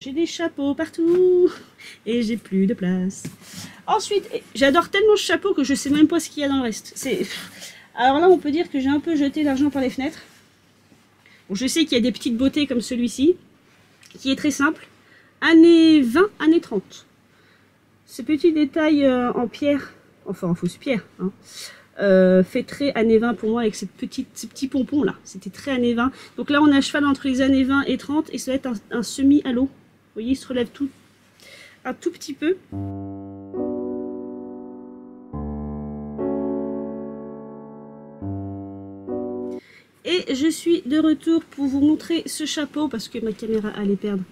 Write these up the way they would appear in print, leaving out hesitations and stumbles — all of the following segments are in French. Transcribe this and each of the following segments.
J'ai des chapeaux partout et j'ai plus de place. Ensuite, j'adore tellement ce chapeau que je sais même pas ce qu'il y a dans le reste. Alors là, on peut dire que j'ai un peu jeté l'argent par les fenêtres. Bon, je sais qu'il y a des petites beautés comme celui-ci, qui est très simple. Années 20, années 30. Ce petit détail en pierre, enfin en fausse pierre, hein, fait très années 20 pour moi avec ces petits pompons là. C'était très années 20. Donc là, on est à cheval entre les années 20 et 30 et ça va être un semi-halo. Vous voyez, il se relève un tout petit peu. Et je suis de retour pour vous montrer ce chapeau parce que ma caméra allait perdre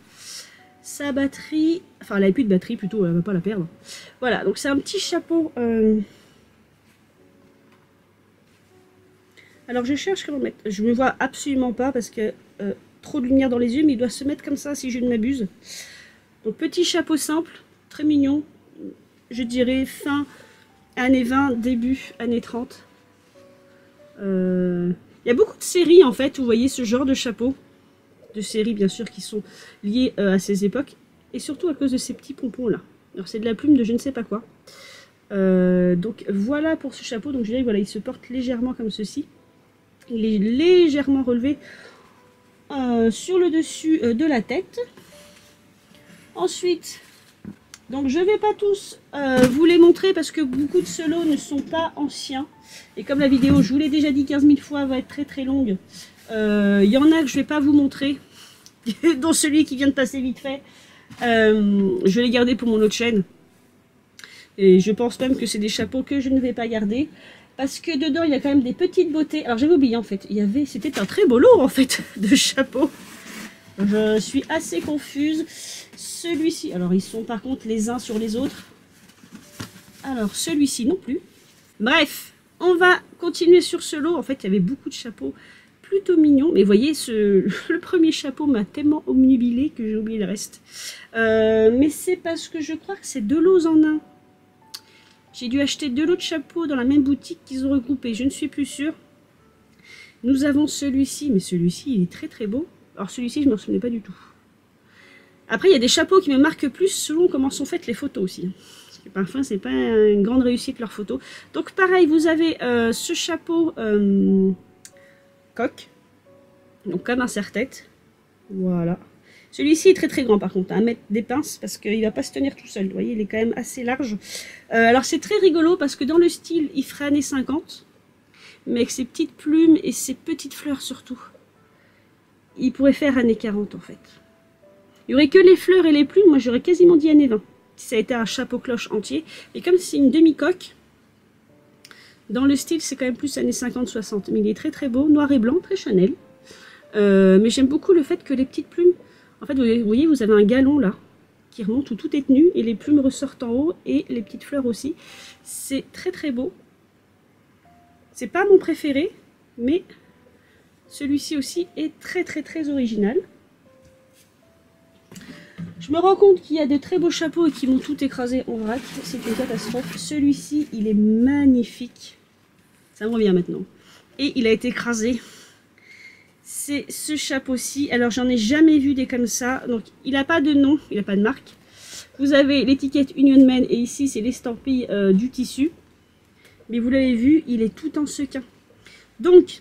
sa batterie. Enfin, elle n'avait plus de batterie plutôt, elle ne va pas la perdre. Voilà, donc c'est un petit chapeau. Alors je cherche comment mettre. Je ne me vois absolument pas parce que trop de lumière dans les yeux, mais il doit se mettre comme ça si je ne m'abuse. Donc petit chapeau simple, très mignon. Je dirais fin années 20, début années 30. Il y a beaucoup de séries en fait, où vous voyez ce genre de chapeau. De séries bien sûr qui sont liées à ces époques. Et surtout à cause de ces petits pompons là. Alors c'est de la plume de je ne sais pas quoi. Donc voilà pour ce chapeau. Donc je dirais voilà, il se porte légèrement comme ceci. Il est légèrement relevé sur le dessus de la tête. Ensuite, donc je ne vais pas tous vous les montrer parce que beaucoup de ceux-là ne sont pas anciens. Et comme la vidéo, je vous l'ai déjà dit 15 000 fois, va être très très longue. Il y en a que je ne vais pas vous montrer, dont celui qui vient de passer vite fait. Je vais les garder pour mon autre chaîne. Et je pense même que c'est des chapeaux que je ne vais pas garder. Parce que dedans, il y a quand même des petites beautés. Alors j'avais oublié en fait, c'était un très beau lot en fait de chapeaux. Je suis assez confuse. Celui-ci, alors ils sont par contre les uns sur les autres. Alors celui-ci non plus. Bref, on va continuer sur ce lot. En fait, il y avait beaucoup de chapeaux plutôt mignons. Mais vous voyez, le premier chapeau m'a tellement omnubilé que j'ai oublié le reste. Mais c'est parce que je crois que c'est deux lots en un. J'ai dû acheter deux lots de chapeaux dans la même boutique qu'ils ont regroupé. Je ne suis plus sûre. Nous avons celui-ci, mais celui-ci, il est très très beau. Alors celui-ci, je ne me souvenais pas du tout. Après, il y a des chapeaux qui me marquent plus selon comment sont faites les photos aussi. Parce que parfois, c'est pas une grande réussite leurs photos. Donc pareil, vous avez ce chapeau coque. Donc comme un serre-tête. Voilà. Celui-ci est très très grand par contre, à mettre des pinces parce qu'il ne va pas se tenir tout seul. Vous voyez, il est quand même assez large. Alors c'est très rigolo parce que dans le style, il ferait années 50. Mais avec ses petites plumes et ses petites fleurs surtout. Il pourrait faire années 40 en fait. Il n'y aurait que les fleurs et les plumes, moi j'aurais quasiment dit années 20. Si ça a été un chapeau cloche entier. Et comme c'est une demi-coque, dans le style c'est quand même plus années 50-60. Mais il est très très beau, noir et blanc, très Chanel. Mais j'aime beaucoup le fait que les petites plumes... En fait, vous voyez, vous avez un galon là, qui remonte où tout est tenu, et les plumes ressortent en haut, et les petites fleurs aussi. C'est très très beau. C'est pas mon préféré, mais celui-ci aussi est très très très original. Je me rends compte qu'il y a de très beaux chapeaux et qui m'ont tout écrasé en vrac. C'est une catastrophe. Celui-ci, il est magnifique. Ça me revient maintenant. Et il a été écrasé. C'est ce chapeau-ci. Alors, j'en ai jamais vu des comme ça. Donc, il n'a pas de nom, il n'a pas de marque. Vous avez l'étiquette Union Men et ici, c'est l'estampille du tissu. Mais vous l'avez vu, il est tout en sequin. Donc,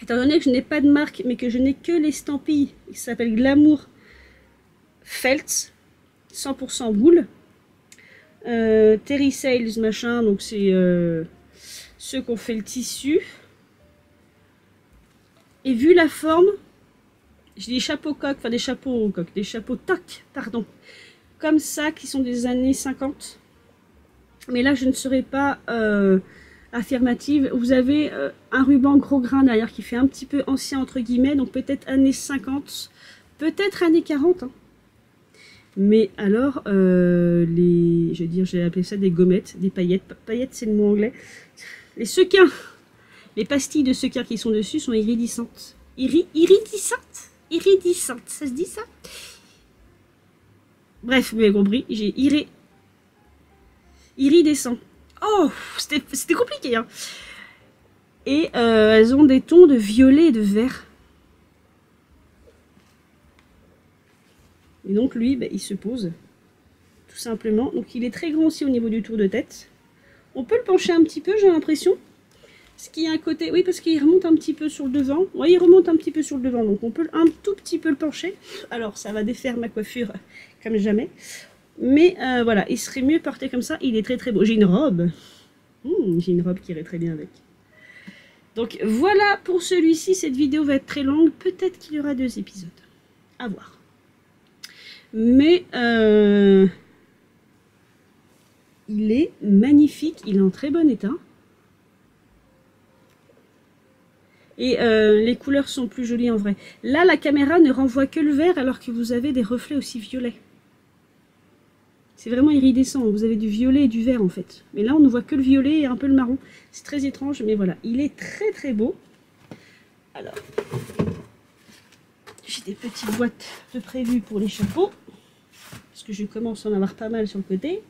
étant donné que je n'ai pas de marque, mais que je n'ai que l'estampille, qui s'appelle Glamour Felt, 100% boule. Terry Sales, machin, donc c'est ceux qui ont fait le tissu. Et vu la forme, j'ai des chapeaux coques, enfin des chapeaux coques, des chapeaux toc, pardon, comme ça, qui sont des années 50. Mais là, je ne serai pas affirmative. Vous avez un ruban gros grain derrière qui fait un petit peu ancien, entre guillemets, donc peut-être années 50, peut-être années 40. Hein. Mais alors, je vais dire, j'ai appelé ça des gommettes, des paillettes. Paillettes, c'est le mot anglais. Les sequins, les pastilles de sequins qui sont dessus sont iridescentes. Iridescentes, ça se dit ça? Bref, vous avez compris, j'ai iridescent. Oh, c'était compliqué. Hein. Et elles ont des tons de violet et de vert. Et donc lui, il se pose, tout simplement. Donc il est très grand aussi au niveau du tour de tête. On peut le pencher un petit peu, j'ai l'impression. Ce qui est un côté, oui, parce qu'il remonte un petit peu sur le devant. Oui, il remonte un petit peu sur le devant, donc on peut un tout petit peu le pencher. Alors, ça va défaire ma coiffure comme jamais. Mais voilà, il serait mieux porté comme ça. Il est très très beau. J'ai une robe. J'ai une robe qui irait très bien avec. Donc voilà pour celui-ci. Cette vidéo va être très longue. Peut-être qu'il y aura 2 épisodes. À voir. Mais il est magnifique. Il est en très bon état. Et les couleurs sont plus jolies en vrai. Là, la caméra ne renvoie que le vert alors que vous avez des reflets aussi violets. C'est vraiment iridescent. Vous avez du violet et du vert en fait. Mais là, on ne voit que le violet et un peu le marron. C'est très étrange, mais voilà. Il est très très beau. Alors, j'ai des petites boîtes de prévues pour les chapeaux. Parce que je commence à en avoir pas mal sur le côté.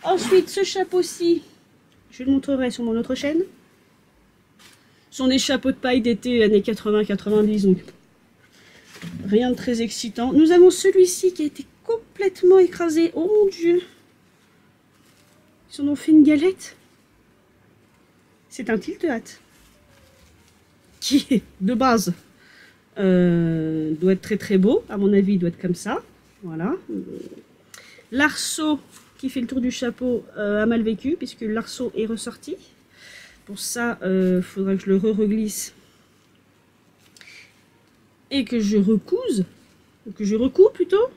Ensuite, ce chapeau-ci, je le montrerai sur mon autre chaîne. Ce sont des chapeaux de paille d'été années 80-90, donc rien de très excitant. Nous avons celui-ci qui a été complètement écrasé. Oh mon Dieu! Ils en ont fait une galette. C'est un tilt-hat qui est de base doit être très très beau. À mon avis, il doit être comme ça. Voilà. L'arceau qui fait le tour du chapeau a mal vécu puisque l'arceau est ressorti. Pour ça, il faudra que je le re-reglisse et que je recouse, ou que je recoue plutôt.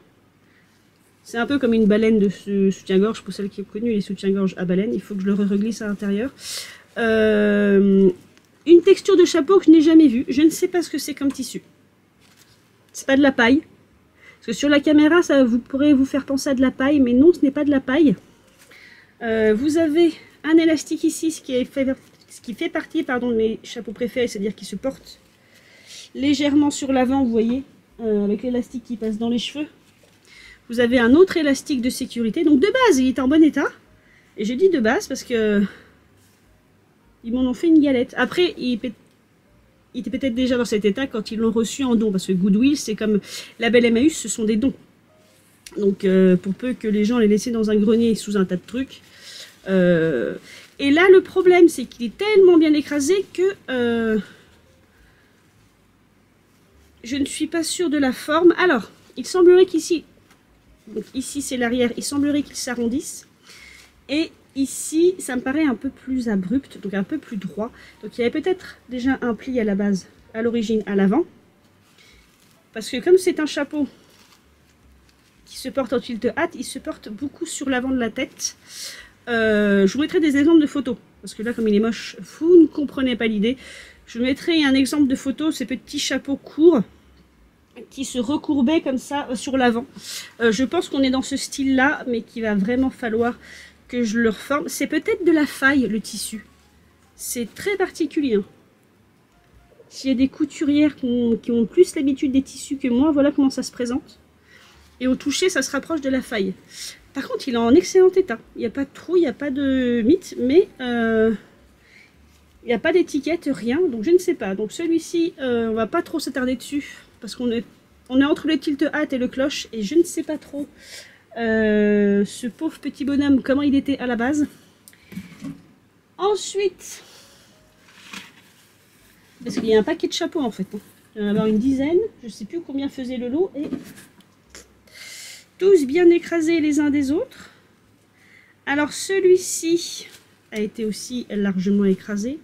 C'est un peu comme une baleine de ce soutien-gorge, pour celles qui ont connu les soutiens-gorge à baleine. Il faut que je le re-reglisse à l'intérieur. Une texture de chapeau que je n'ai jamais vue. Je ne sais pas ce que c'est comme tissu. C'est pas de la paille. Parce que sur la caméra, ça vous pourrez vous faire penser à de la paille, mais non, ce n'est pas de la paille. Vous avez un élastique ici, ce qui fait partie de mes chapeaux préférés, c'est-à-dire qui se porte légèrement sur l'avant, vous voyez, avec l'élastique qui passe dans les cheveux. Vous avez un autre élastique de sécurité. Donc de base, il est en bon état. Et j'ai dit de base parce que ils m'en ont fait une galette. Après, il était peut-être déjà dans cet état quand ils l'ont reçu en don. Parce que Goodwill, c'est comme Label Emmaüs, ce sont des dons. Donc pour peu que les gens les laissent dans un grenier sous un tas de trucs. Et là, le problème, c'est qu'il est tellement bien écrasé que je ne suis pas sûre de la forme. Alors, il semblerait qu'ici, donc ici c'est l'arrière, il semblerait qu'il s'arrondisse. Et ici, ça me paraît un peu plus abrupt, donc un peu plus droit. Donc il y avait peut-être déjà un pli à la base, à l'origine, à l'avant. Parce que comme c'est un chapeau qui se porte en tilt-hat, il se porte beaucoup sur l'avant de la tête. Je vous mettrai des exemples de photos. Parce que là, comme il est moche, vous ne comprenez pas l'idée. Je vous mettrai un exemple de photo, ces petits chapeaux courts qui se recourbaient comme ça sur l'avant. Je pense qu'on est dans ce style-là, mais qu'il va vraiment falloir que je le reforme. C'est peut-être de la faille, le tissu. C'est très particulier. Hein. S'il y a des couturières qui ont plus l'habitude des tissus que moi, voilà comment ça se présente. Et au toucher, ça se rapproche de la faille. Par contre, il est en excellent état. Il n'y a pas de trou, il n'y a pas de mythe, mais il n'y a pas d'étiquette, rien. Donc je ne sais pas. Donc celui-ci, on va pas trop s'attarder dessus. Parce qu'on est entre le tilt-hat et le cloche. Et je ne sais pas trop ce pauvre petit bonhomme, comment il était à la base. Ensuite, parce qu'il y a un paquet de chapeaux en fait. Il y en a avoir une dizaine. Je ne sais plus combien faisait le lot. Et tous bien écrasés les uns des autres. Alors celui-ci a été aussi largement écrasé.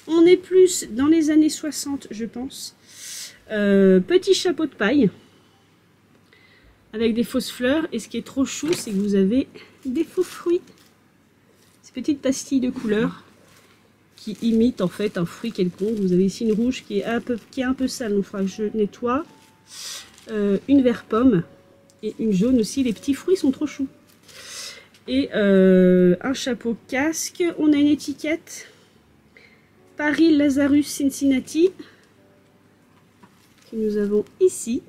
On est plus dans les années 60, je pense. Petit chapeau de paille avec des fausses fleurs. Et ce qui est trop chou, c'est que vous avez des faux fruits. Ces petites pastilles de couleur qui imitent en fait un fruit quelconque. Vous avez ici une rouge qui est un peu sale, donc il faudra que je nettoie. Une vert pomme. Et une jaune aussi, les petits fruits sont trop choux. Et un chapeau casque. On a une étiquette Paris Lazarus Cincinnati que nous avons ici.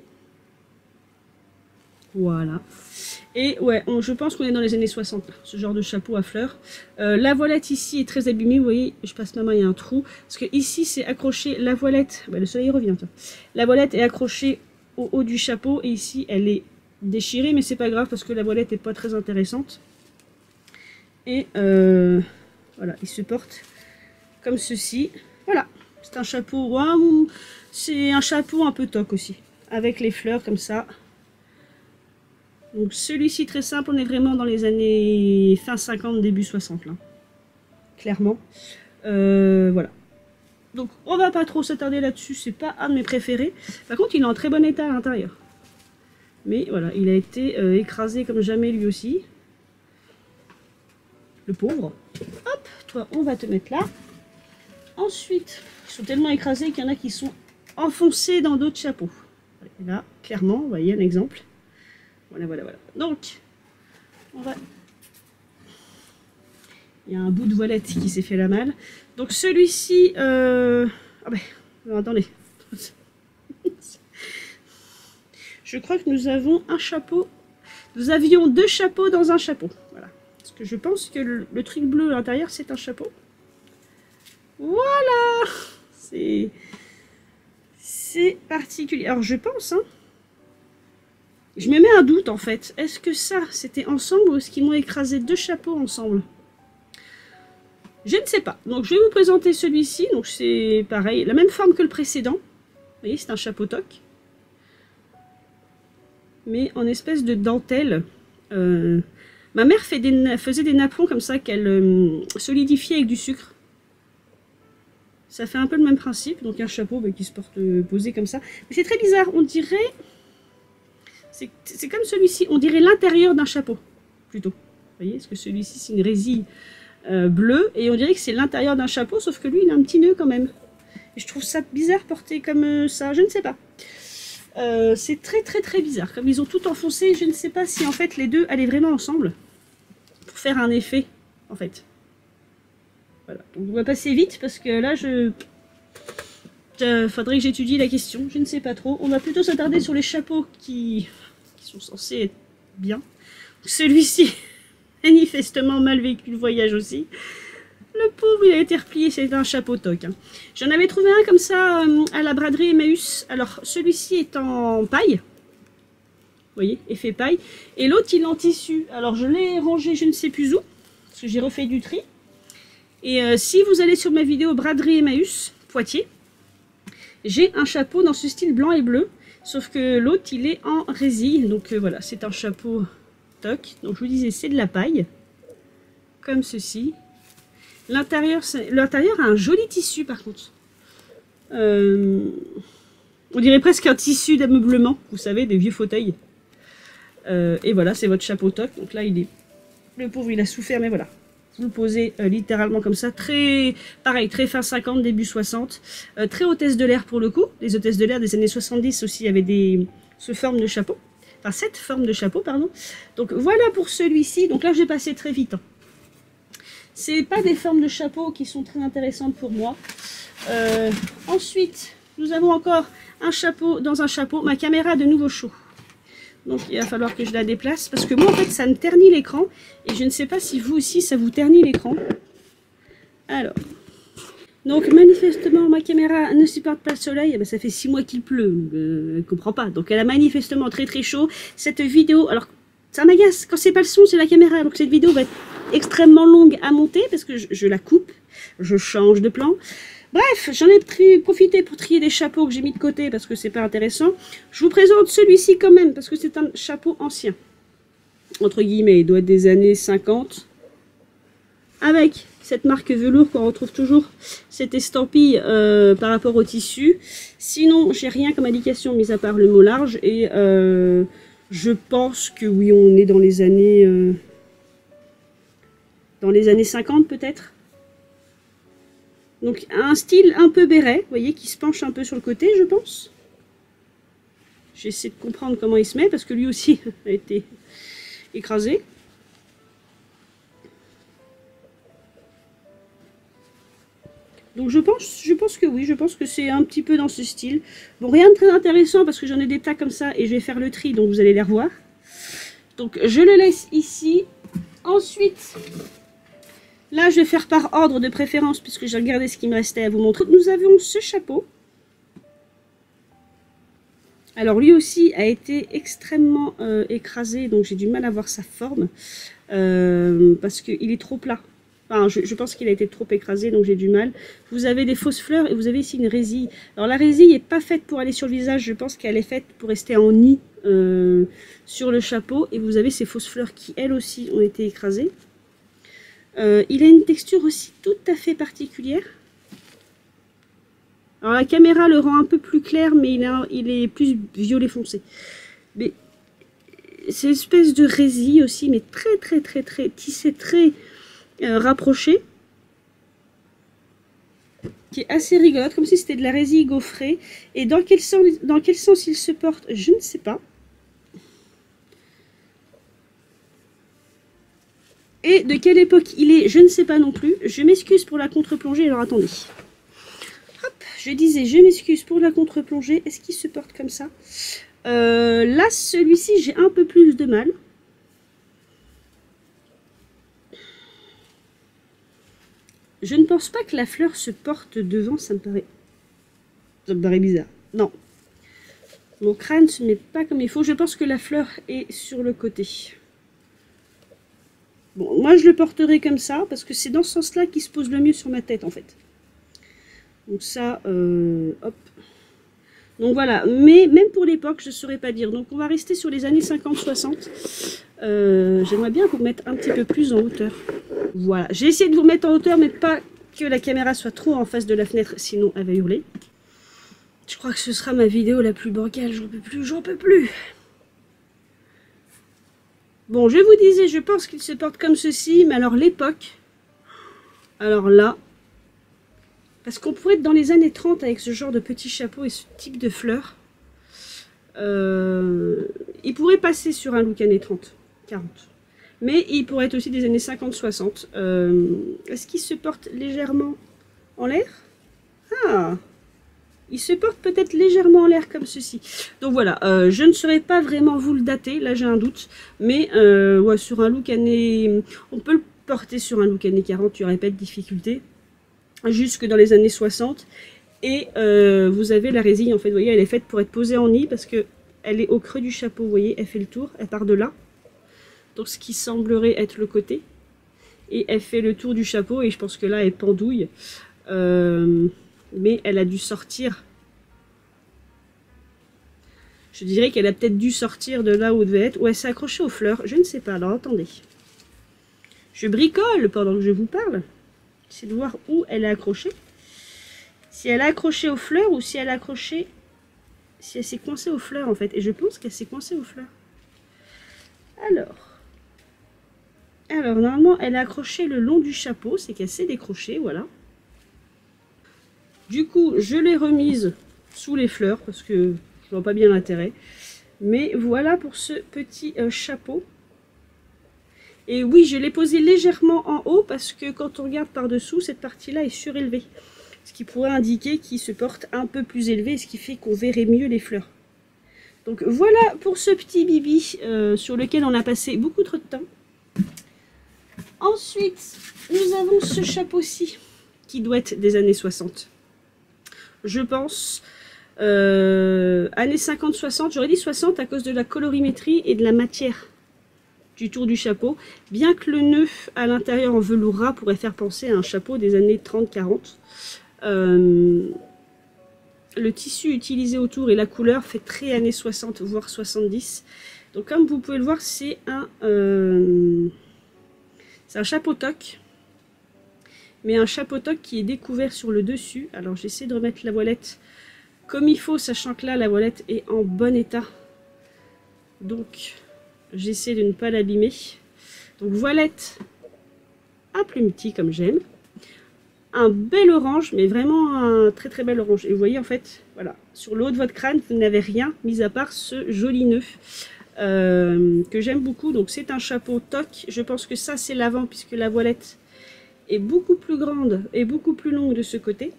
Voilà. Et ouais, je pense qu'on est dans les années 60, ce genre de chapeau à fleurs. La voilette ici est très abîmée, vous voyez, je passe ma main, il y a un trou. Parce que ici c'est accroché, la voilette, bah, le soleil revient. Toi. La voilette est accrochée au haut du chapeau et ici elle est déchiré, mais c'est pas grave parce que la voilette n'est pas très intéressante. Et voilà, il se porte comme ceci. Voilà, c'est un chapeau, wow, c'est un chapeau un peu toc aussi, avec les fleurs comme ça. Donc celui-ci très simple, on est vraiment dans les années fin 50, début 60 là, clairement. Voilà. Donc on va pas trop s'attarder là-dessus, c'est pas un de mes préférés. Par contre il est en très bon état à l'intérieur. Mais voilà, il a été écrasé comme jamais lui aussi. Le pauvre. Hop, toi on va te mettre là. Ensuite, ils sont tellement écrasés qu'il y en a qui sont enfoncés dans d'autres chapeaux. Et là, clairement, vous voyez un exemple. Voilà, voilà, voilà. Donc, on va... Il y a un bout de voilette qui s'est fait la malle. Donc celui-ci... Ah ben, non, attendez. Je crois que nous avons un chapeau. Nous avions 2 chapeaux dans un chapeau. Voilà. Parce que je pense que le truc bleu à l'intérieur, c'est un chapeau. Voilà. C'est particulier. Alors je pense, hein. Je me mets un doute en fait. Est-ce que ça, c'était ensemble ou est-ce qu'ils m'ont écrasé 2 chapeaux ensemble? Je ne sais pas. Donc je vais vous présenter celui-ci. Donc c'est pareil, la même forme que le précédent. Vous voyez, c'est un chapeau toc. Mais en espèce de dentelle. Ma mère faisait des napperons comme ça qu'elle solidifiait avec du sucre. Ça fait un peu le même principe. Donc un chapeau qui se porte posé comme ça. Mais c'est très bizarre. On dirait... C'est comme celui-ci. On dirait l'intérieur d'un chapeau. Plutôt. Vous voyez, parce que celui-ci c'est une résille bleue. Et on dirait que c'est l'intérieur d'un chapeau. Sauf que lui il a un petit nœud quand même. Et je trouve ça bizarre porté comme ça. Je ne sais pas. C'est très bizarre. Comme ils ont tout enfoncé. Je ne sais pas si en fait les deux allaient vraiment ensemble. Pour faire un effet. En fait. Voilà. Donc on va passer vite parce que là faudrait que j'étudie la question, je ne sais pas trop. On va plutôt s'attarder sur les chapeaux qui sont censés être bien. Celui-ci, manifestement mal vécu le voyage aussi. Le pauvre, il a été replié, c'est un chapeau toc. Hein. J'en avais trouvé un comme ça à la braderie Emmaüs. Alors, celui-ci est en paille. Vous voyez, effet paille. Et l'autre, il est en tissu. Alors, je l'ai rangé je ne sais plus où, parce que j'ai refait du tri. Et si vous allez sur ma vidéo braderie Emmaüs, Poitiers, j'ai un chapeau dans ce style blanc et bleu, sauf que l'autre il est en résille, donc voilà, c'est un chapeau toc. Donc je vous disais, c'est de la paille, comme ceci. L'intérieur a un joli tissu par contre. On dirait presque un tissu d'ameublement, vous savez, des vieux fauteuils. Et voilà, c'est votre chapeau toc. Donc là, le pauvre, il a souffert, mais voilà. Vous le posez littéralement comme ça, pareil, très fin 50, début 60, très hôtesse de l'air pour le coup. Les hôtesses de l'air des années 70 aussi avaient ce forme de chapeau, enfin cette forme de chapeau, pardon. Donc voilà pour celui-ci, donc là j'ai passé très vite. Hein. C'est pas des formes de chapeau qui sont très intéressantes pour moi. Ensuite, nous avons encore un chapeau dans un chapeau, ma caméra de nouveau chaud. Donc il va falloir que je la déplace parce que moi en fait ça me ternit l'écran et je ne sais pas si vous aussi ça vous ternit l'écran. Alors, donc manifestement ma caméra ne supporte pas le soleil, ça fait 6 mois qu'il pleut, elle ne comprend pas. Donc elle a manifestement très chaud. Cette vidéo, alors ça m'agace, quand c'est pas le son c'est la caméra, donc cette vidéo va être extrêmement longue à monter parce que je la coupe, je change de plan. Bref, j'en ai profité pour trier des chapeaux que j'ai mis de côté parce que c'est pas intéressant. Je vous présente celui-ci quand même parce que c'est un chapeau ancien. Entre guillemets, il doit être des années 50. Avec cette marque velours qu'on retrouve toujours, cette estampille par rapport au tissu. Sinon, j'ai rien comme indication mis à part le mot large. Et je pense que oui, on est dans les années 50 peut-être. Donc un style un peu béret, vous voyez, qui se penche un peu sur le côté, je pense. J'essaie de comprendre comment il se met, parce que lui aussi a été écrasé. Donc je pense que oui, je pense que c'est un petit peu dans ce style. Bon, rien de très intéressant, parce que j'en ai des tas comme ça, et je vais faire le tri, donc vous allez les revoir. Donc je le laisse ici. Ensuite... Là, je vais faire par ordre de préférence, puisque j'ai regardé ce qui me restait à vous montrer. Nous avions ce chapeau. Alors lui aussi a été extrêmement écrasé, donc j'ai du mal à voir sa forme, parce qu'il est trop plat. Enfin, je pense qu'il a été trop écrasé, donc j'ai du mal. Vous avez des fausses fleurs et vous avez ici une résille. Alors la résille n'est pas faite pour aller sur le visage, je pense qu'elle est faite pour rester en nid sur le chapeau. Et vous avez ces fausses fleurs qui, elles aussi, ont été écrasées. Il a une texture aussi tout à fait particulière. Alors la caméra le rend un peu plus clair, mais il est plus violet foncé. Mais c'est une espèce de résille aussi, mais très tissé, très rapprochée, qui est assez rigolote, comme si c'était de la résille gaufrée. Et dans quel sens il se porte, je ne sais pas. Et de quelle époque il est, je ne sais pas non plus. Je m'excuse pour la contre-plongée, alors attendez. Hop, je disais, je m'excuse pour la contre-plongée. Est-ce qu'il se porte comme ça? Là, celui-ci, j'ai un peu plus de mal. Je ne pense pas que la fleur se porte devant, ça me paraît bizarre. Non. Mon crâne ne se met pas comme il faut. Je pense que la fleur est sur le côté. Bon, moi je le porterai comme ça, parce que c'est dans ce sens-là qu'il se pose le mieux sur ma tête, en fait. Donc ça, hop. Donc voilà, mais même pour l'époque, je ne saurais pas dire. Donc on va rester sur les années 50-60. J'aimerais bien vous mettre un petit peu plus en hauteur. Voilà, j'ai essayé de vous mettre en hauteur, mais pas que la caméra soit trop en face de la fenêtre, sinon elle va hurler. Je crois que ce sera ma vidéo la plus bancale, j'en peux plus, j'en peux plus. Bon, je vous disais, je pense qu'il se porte comme ceci, mais alors l'époque, alors là, parce qu'on pourrait être dans les années 30 avec ce genre de petit chapeau et ce type de fleurs, il pourrait passer sur un look années 30, 40. Mais il pourrait être aussi des années 50-60. Est-ce qu'il se porte légèrement en l'air? Ah, il se porte peut-être légèrement en l'air comme ceci. Donc voilà, je ne saurais pas vraiment vous le dater, là j'ai un doute. Mais ouais, sur un look année... On peut le porter sur un look années 40, il n'y aurait pas de difficulté. Jusque dans les années 60. Et vous avez la résille, en fait, vous voyez, elle est faite pour être posée en nid parce que elle est au creux du chapeau, vous voyez, elle fait le tour, elle part de là. Donc ce qui semblerait être le côté. Et elle fait le tour du chapeau et je pense que là elle pendouille. Mais elle a dû sortir. Je dirais qu'elle a peut-être dû sortir de là où elle devait être. Ou elle s'est accrochée aux fleurs, je ne sais pas. Alors attendez. Je bricole pendant que je vous parle. C'est de voir où elle est accrochée. Si elle est accrochée aux fleurs ou si elle est accrochée... Si elle s'est coincée aux fleurs en fait. Et je pense qu'elle s'est coincée aux fleurs. Alors, normalement, elle est accrochée le long du chapeau, c'est qu'elle s'est décrochée, voilà. Du coup, je l'ai remise sous les fleurs, parce que je vois pas bien l'intérêt. Mais voilà pour ce petit chapeau. Et oui, je l'ai posé légèrement en haut, parce que quand on regarde par-dessous, cette partie-là est surélevée. Ce qui pourrait indiquer qu'il se porte un peu plus élevé, ce qui fait qu'on verrait mieux les fleurs. Donc voilà pour ce petit bibi sur lequel on a passé beaucoup trop de temps. Ensuite, nous avons ce chapeau-ci qui doit être des années 60. Je pense années 50-60, j'aurais dit 60 à cause de la colorimétrie et de la matière du tour du chapeau. Bien que le nœud à l'intérieur en velours ras pourrait faire penser à un chapeau des années 30-40. Le tissu utilisé autour et la couleur fait très années 60 voire 70. Donc comme vous pouvez le voir, c'est un chapeau toque, mais un chapeau toque qui est découvert sur le dessus. Alors j'essaie de remettre la voilette comme il faut, sachant que là la voilette est en bon état. Donc j'essaie de ne pas l'abîmer. Donc voilette à plumetis comme j'aime. Un bel orange, mais vraiment un très très bel orange. Et vous voyez en fait, voilà, sur le haut de votre crâne, vous n'avez rien, mis à part ce joli nœud que j'aime beaucoup. Donc c'est un chapeau toque. Je pense que ça c'est l'avant, puisque la voilette est beaucoup plus grande et beaucoup plus longue de ce côté.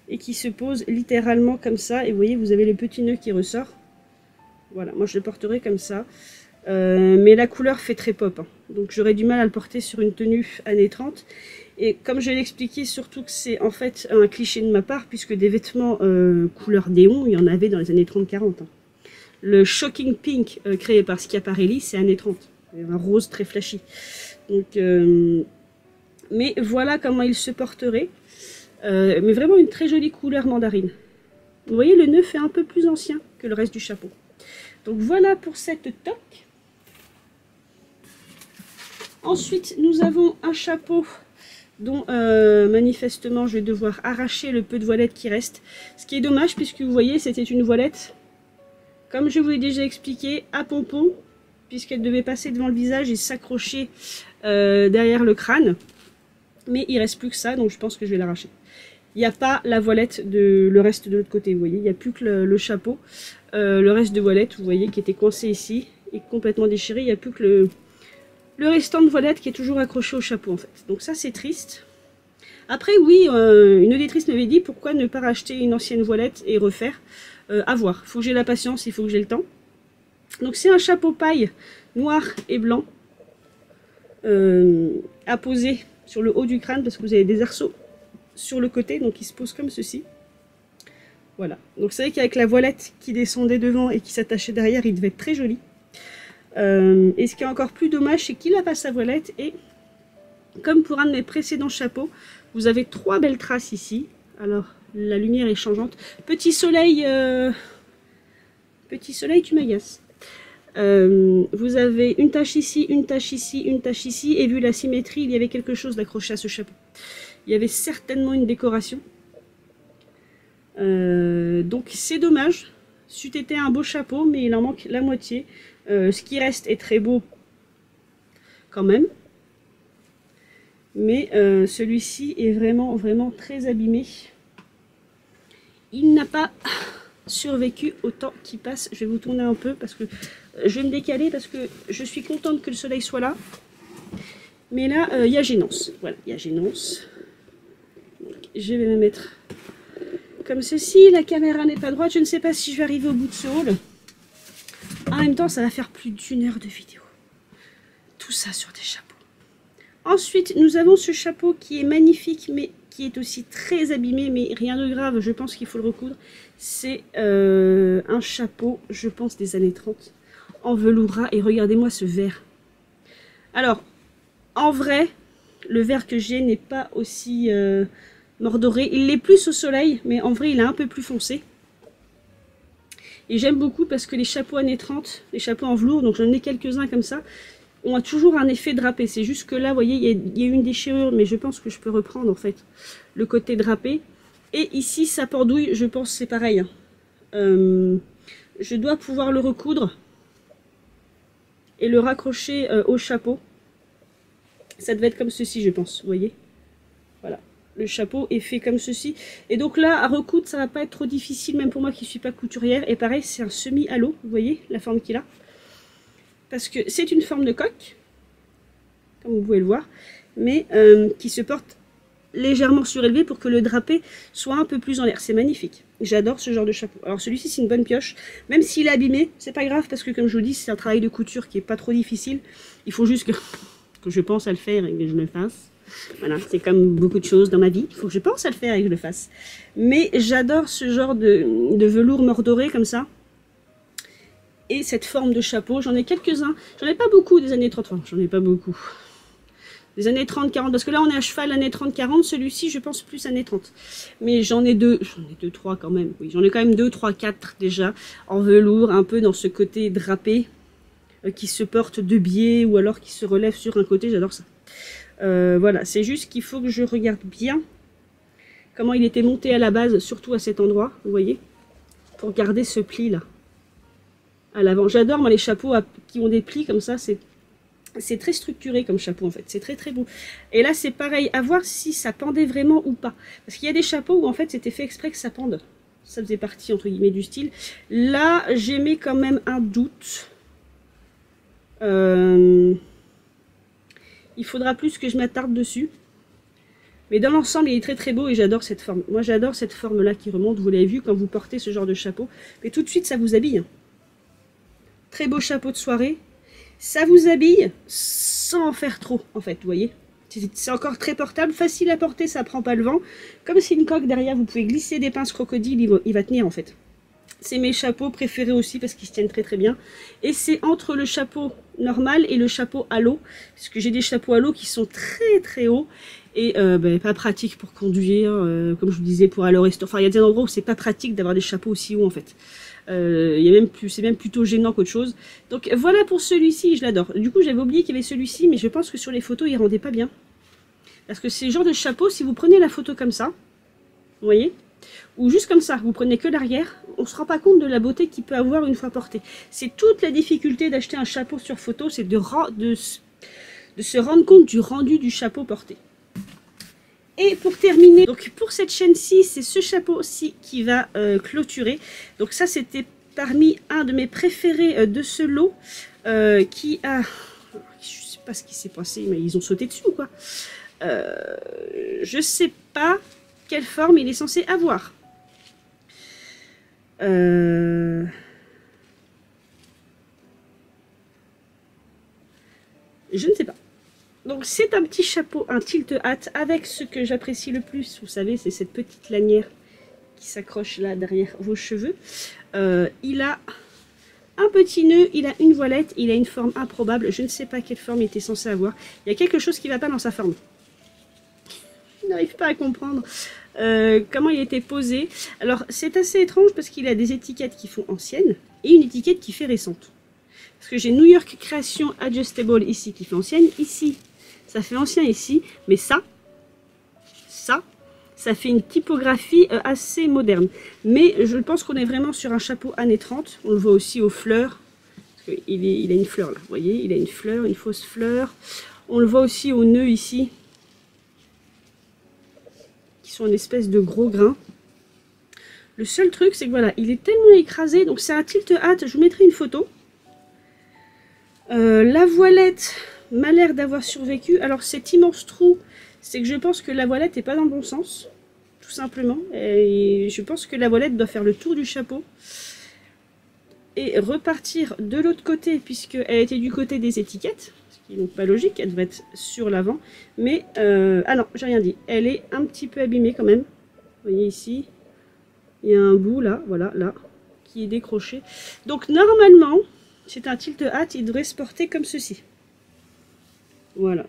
Et qui se pose littéralement comme ça. Et vous voyez, vous avez le petit nœud qui ressort. Voilà, moi je le porterai comme ça. Mais la couleur fait très pop, hein. Donc j'aurais du mal à le porter sur une tenue années 30. Et comme je l'ai expliqué, surtout que c'est en fait un cliché de ma part, puisque des vêtements couleur néon, il y en avait dans les années 30-40. Hein. Le Shocking Pink créé par Schiaparelli, c'est années 30. Un rose très flashy. Donc, mais voilà comment il se porterait. Mais vraiment une très jolie couleur mandarine. Vous voyez, le nœud fait un peu plus ancien que le reste du chapeau. Donc voilà pour cette toque. Ensuite, nous avons un chapeau dont manifestement je vais devoir arracher le peu de voilette qui reste. Ce qui est dommage puisque vous voyez, c'était une voilette, comme je vous l'ai déjà expliqué, à pompon, puisqu'elle devait passer devant le visage et s'accrocher derrière le crâne. Mais il reste plus que ça, donc je pense que je vais l'arracher. Il n'y a pas la voilette de le reste de l'autre côté, vous voyez, il n'y a plus que le chapeau. Le reste de voilette, vous voyez, qui était coincé ici et complètement déchiré. Il n'y a plus que le restant de voilette qui est toujours accroché au chapeau en fait. Donc ça c'est triste. Après oui, une auditrice m'avait dit pourquoi ne pas racheter une ancienne voilette et refaire. À voir, il faut que j'ai la patience, il faut que j'ai le temps. Donc c'est un chapeau paille noir et blanc à poser sur le haut du crâne parce que vous avez des arceaux sur le côté, donc il se pose comme ceci. Voilà, donc c'est vrai qu'avec la voilette qui descendait devant et qui s'attachait derrière, il devait être très joli. Et ce qui est encore plus dommage, c'est qu'il n'a pas sa voilette. Et comme pour un de mes précédents chapeaux, vous avez 3 belles traces ici. Alors, la lumière est changeante. Petit soleil, tu m'agaces. Vous avez une tache ici, une tache ici, une tache ici. Et vu la symétrie, il y avait quelque chose d'accroché à ce chapeau. Il y avait certainement une décoration. Donc, c'est dommage. C'eût été un beau chapeau, mais il en manque la moitié. Ce qui reste est très beau quand même. Mais celui-ci est vraiment très abîmé. Il n'a pas survécu au temps qui passe. Je vais vous tourner un peu parce que je vais me décaler parce que je suis contente que le soleil soit là. Mais là, il y a gênance. Voilà, il y a gênance. Donc, je vais me mettre comme ceci. La caméra n'est pas droite. Je ne sais pas si je vais arriver au bout de ce haul. En même temps, ça va faire plus d'1 heure de vidéo. Tout ça sur des chapeaux. Ensuite, nous avons ce chapeau qui est magnifique, mais qui est aussi très abîmé, mais rien de grave, je pense qu'il faut le recoudre. C'est un chapeau, je pense, des années 30, en velours ras. Et regardez-moi ce vert. Alors, en vrai, le vert que j'ai n'est pas aussi mordoré. Il l'est plus au soleil, mais en vrai, il est un peu plus foncé. Et j'aime beaucoup parce que les chapeaux années 30, les chapeaux en velours, donc j'en ai quelques-uns comme ça, ont toujours un effet drapé. C'est juste que là, vous voyez, il y a eu une déchirure, mais je pense que je peux reprendre en fait le côté drapé. Et ici, ça pendouille, je pense c'est pareil. Je dois pouvoir le recoudre et le raccrocher au chapeau. Ça devait être comme ceci, je pense, vous voyez. Voilà. Le chapeau est fait comme ceci. Et donc là, à recoudre, ça va pas être trop difficile, même pour moi qui ne suis pas couturière. Et pareil, c'est un semi-halo, vous voyez la forme qu'il a. Parce que c'est une forme de coque, comme vous pouvez le voir, mais qui se porte légèrement surélevée pour que le drapé soit un peu plus en l'air. C'est magnifique. J'adore ce genre de chapeau. Alors celui-ci, c'est une bonne pioche. Même s'il est abîmé, c'est pas grave parce que comme je vous dis, c'est un travail de couture qui est pas trop difficile. Il faut juste que je pense à le faire et que je le fasse. Voilà, c'est comme beaucoup de choses dans ma vie. Il faut que je pense à le faire et que je le fasse. Mais j'adore ce genre de velours mordoré comme ça. Et cette forme de chapeau, j'en ai quelques-uns. J'en ai pas beaucoup des années 30. Enfin, j'en ai pas beaucoup. Des années 30-40. Parce que là, on est à cheval années 30-40. Celui-ci, je pense plus années 30. Mais j'en ai deux. J'en ai 2, 3 quand même. Oui, j'en ai quand même 2, 3, 4 déjà. En velours, un peu dans ce côté drapé. Qui se porte de biais ou alors qui se relève sur un côté. J'adore ça. Voilà, c'est juste qu'il faut que je regarde bien comment il était monté à la base, surtout à cet endroit, vous voyez, pour garder ce pli là à l'avant. J'adore moi les chapeaux qui ont des plis comme ça, c'est très structuré comme chapeau en fait, c'est très beau. Et là c'est pareil, à voir si ça pendait vraiment ou pas, parce qu'il y a des chapeaux où en fait c'était fait exprès que ça pende, ça faisait partie entre guillemets du style. Là j'émets quand même un doute. Il faudra plus que je m'attarde dessus. Mais dans l'ensemble, il est très beau et j'adore cette forme. Moi, j'adore cette forme-là qui remonte. Vous l'avez vu quand vous portez ce genre de chapeau. Mais tout de suite, ça vous habille. Très beau chapeau de soirée. Ça vous habille sans en faire trop, en fait, vous voyez. C'est encore très portable, facile à porter, ça prend pas le vent. Comme c'est une coque derrière, vous pouvez glisser des pinces crocodile, il va tenir en fait. C'est mes chapeaux préférés aussi parce qu'ils se tiennent très très bien. Et c'est entre le chapeau normal et le chapeau à l'eau. Parce que j'ai des chapeaux à l'eau qui sont très très hauts. Et pas pratique pour conduire, comme je vous disais, pour aller au restaurant. Enfin, il y a des endroits où c'est pas pratique d'avoir des chapeaux aussi hauts en fait. C'est même plutôt gênant qu'autre chose. Donc voilà pour celui-ci, je l'adore. Du coup, j'avais oublié qu'il y avait celui-ci, mais je pense que sur les photos, il rendait pas bien. Parce que c'est le genre de chapeau, si vous prenez la photo comme ça, vous voyez, ou juste comme ça, vous prenez que l'arrière, on ne se rend pas compte de la beauté qu'il peut avoir une fois porté. C'est toute la difficulté d'acheter un chapeau sur photo, c'est de se rendre compte du rendu du chapeau porté. Et pour terminer, donc pour cette chaîne-ci, c'est ce chapeau-ci qui va clôturer. Donc ça, c'était parmi un de mes préférés de ce lot, qui a... Je sais pas ce qui s'est passé, mais ils ont sauté dessus ou quoi. Je sais pas quelle forme il est censé avoir. Je ne sais pas. Donc c'est un petit chapeau, un tilt hat avec ce que j'apprécie le plus, vous savez, c'est cette petite lanière qui s'accroche là derrière vos cheveux. Il a un petit nœud, il a une voilette, il a une forme improbable, je ne sais pas quelle forme il était censé avoir. Il y a quelque chose qui ne va pas dans sa forme. Je n'arrive pas à comprendre comment il était posé. Alors c'est assez étrange parce qu'il a des étiquettes qui font anciennes et une étiquette qui fait récente. Parce que j'ai New York Creation Adjustable ici qui fait ancienne, ici ça fait ancien ici, mais ça fait une typographie assez moderne. Mais je pense qu'on est vraiment sur un chapeau années 30. On le voit aussi aux fleurs. Parce il a une fleur là, vous voyez, il a une fleur, une fausse fleur. On le voit aussi aux nœuds ici, qui sont une espèce de gros grain. Le seul truc, c'est que voilà, il est tellement écrasé. Donc c'est un tilt hat, je vous mettrai une photo. La voilette m'a l'air d'avoir survécu. Alors cet immense trou, c'est que je pense que la voilette n'est pas dans le bon sens, tout simplement. Et je pense que la voilette doit faire le tour du chapeau et repartir de l'autre côté, puisqu'elle était du côté des étiquettes, ce qui n'est donc pas logique, elle devrait être sur l'avant. Mais, ah non, j'ai rien dit, elle est un petit peu abîmée quand même. Vous voyez ici, il y a un bout là, voilà, là, qui est décroché. Donc normalement, c'est un tilt hat, il devrait se porter comme ceci. Voilà.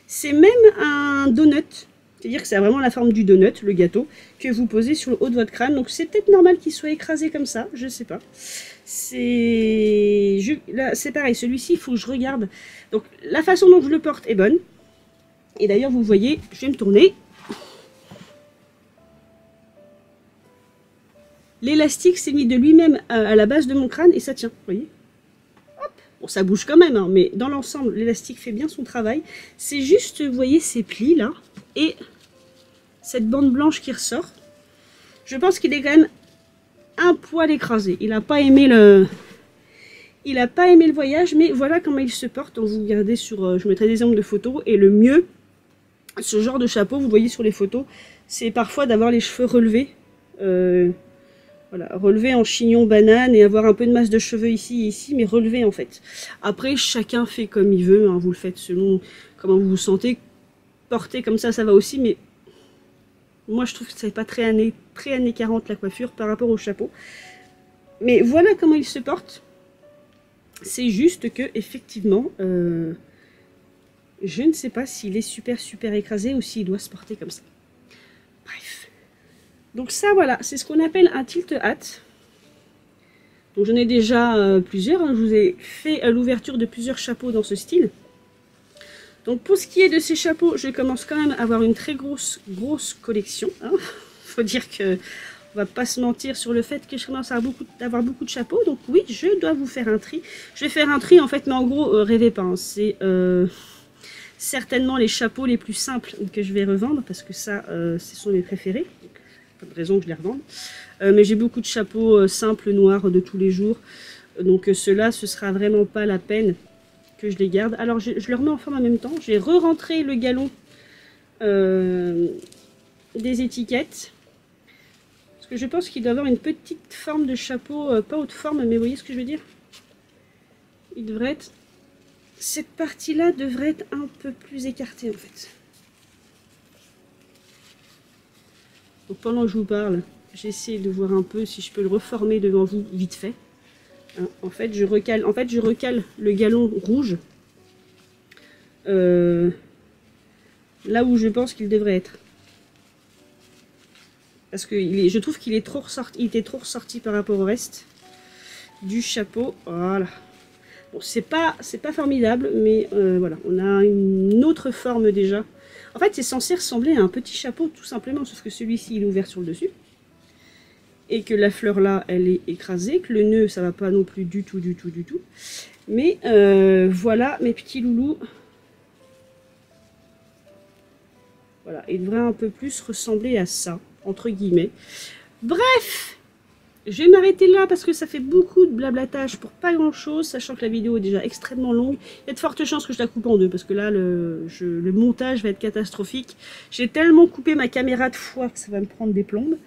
C'est même un donut, c'est-à-dire que c'est vraiment la forme du donut, le gâteau, que vous posez sur le haut de votre crâne. Donc c'est peut-être normal qu'il soit écrasé comme ça, je sais pas. Là, c'est pareil, celui-ci, il faut que je regarde. Donc la façon dont je le porte est bonne. Et d'ailleurs, vous voyez, je vais me tourner. L'élastique s'est mis de lui-même à la base de mon crâne et ça tient, vous voyez. Bon, ça bouge quand même, hein, mais dans l'ensemble, l'élastique fait bien son travail. C'est juste, vous voyez, ces plis là, et cette bande blanche qui ressort. Je pense qu'il est quand même un poil écrasé. Il n'a pas aimé le voyage, mais voilà comment il se porte. Donc vous regardez sur, je mettrai des exemples de photos, et le mieux, ce genre de chapeau, vous voyez sur les photos, c'est parfois d'avoir les cheveux relevés. Voilà, relever en chignon banane et avoir un peu de masse de cheveux ici et ici, mais relever en fait. Après, chacun fait comme il veut, hein, vous le faites selon comment vous vous sentez. Porter comme ça va aussi, mais moi je trouve que c'est pas très années 40 la coiffure par rapport au chapeau. Mais voilà comment il se porte. C'est juste que, effectivement, je ne sais pas s'il est super écrasé ou s'il doit se porter comme ça. Bref. Donc ça, voilà, c'est ce qu'on appelle un tilt hat. Donc j'en ai déjà plusieurs, hein. Je vous ai fait l'ouverture de plusieurs chapeaux dans ce style. Donc pour ce qui est de ces chapeaux, je commence quand même à avoir une très grosse collection. Hein. Faut dire que on va pas se mentir sur le fait que je commence à avoir beaucoup de chapeaux. Donc oui, je dois vous faire un tri. Je vais faire un tri en fait, mais en gros, rêvez pas. Hein. C'est certainement les chapeaux les plus simples que je vais revendre parce que ça, ce sont mes préférés. Pas de raison que je les revende. Mais j'ai beaucoup de chapeaux simples, noirs de tous les jours. Donc ceux-là, ce sera vraiment pas la peine que je les garde. Alors je les remets en forme en même temps. J'ai re-rentré le galon des étiquettes. Parce que je pense qu'il doit avoir une petite forme de chapeau, pas haute forme, mais vous voyez ce que je veux dire? Il devrait être cette partie-là devrait être un peu plus écartée en fait. Donc pendant que je vous parle, j'essaie de voir un peu si je peux le reformer devant vous vite fait. Hein, en fait, je recale le galon rouge là où je pense qu'il devrait être. Parce que je trouve qu'il est trop ressorti, il était trop ressorti par rapport au reste du chapeau. Voilà. Bon, c'est pas formidable, mais voilà, on a une autre forme déjà. En fait, c'est censé ressembler à un petit chapeau, tout simplement, sauf que celui-ci, il est ouvert sur le dessus. Et que la fleur là, elle est écrasée, que le nœud, ça va pas non plus du tout. Mais voilà, mes petits loulous. Voilà, il devrait un peu plus ressembler à ça, entre guillemets. Bref! Je vais m'arrêter là parce que ça fait beaucoup de blablatage pour pas grand chose, sachant que la vidéo est déjà extrêmement longue. Il y a de fortes chances que je la coupe en deux parce que là le montage va être catastrophique. J'ai tellement coupé ma caméra de fois que ça va me prendre des plombes.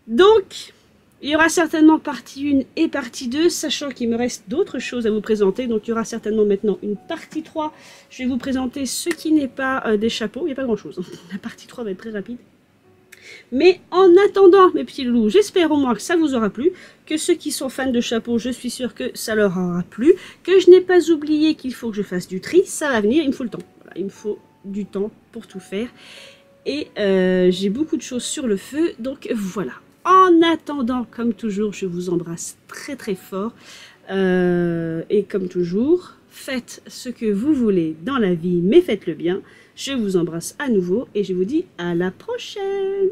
Donc il y aura certainement partie 1 et partie 2, sachant qu'il me reste d'autres choses à vous présenter. Donc il y aura certainement maintenant une partie 3. Je vais vous présenter ce qui n'est pas des chapeaux, il n'y a pas grand chose. La partie 3 va être très rapide. Mais en attendant, mes petits loulous, j'espère au moins que ça vous aura plu, que ceux qui sont fans de chapeaux, je suis sûre que ça leur aura plu, que je n'ai pas oublié qu'il faut que je fasse du tri, ça va venir, il me faut le temps. Voilà, il me faut du temps pour tout faire. Et j'ai beaucoup de choses sur le feu, donc voilà. En attendant, comme toujours, je vous embrasse très très fort. Et comme toujours, faites ce que vous voulez dans la vie, mais faites-le bien. Je vous embrasse à nouveau et je vous dis à la prochaine!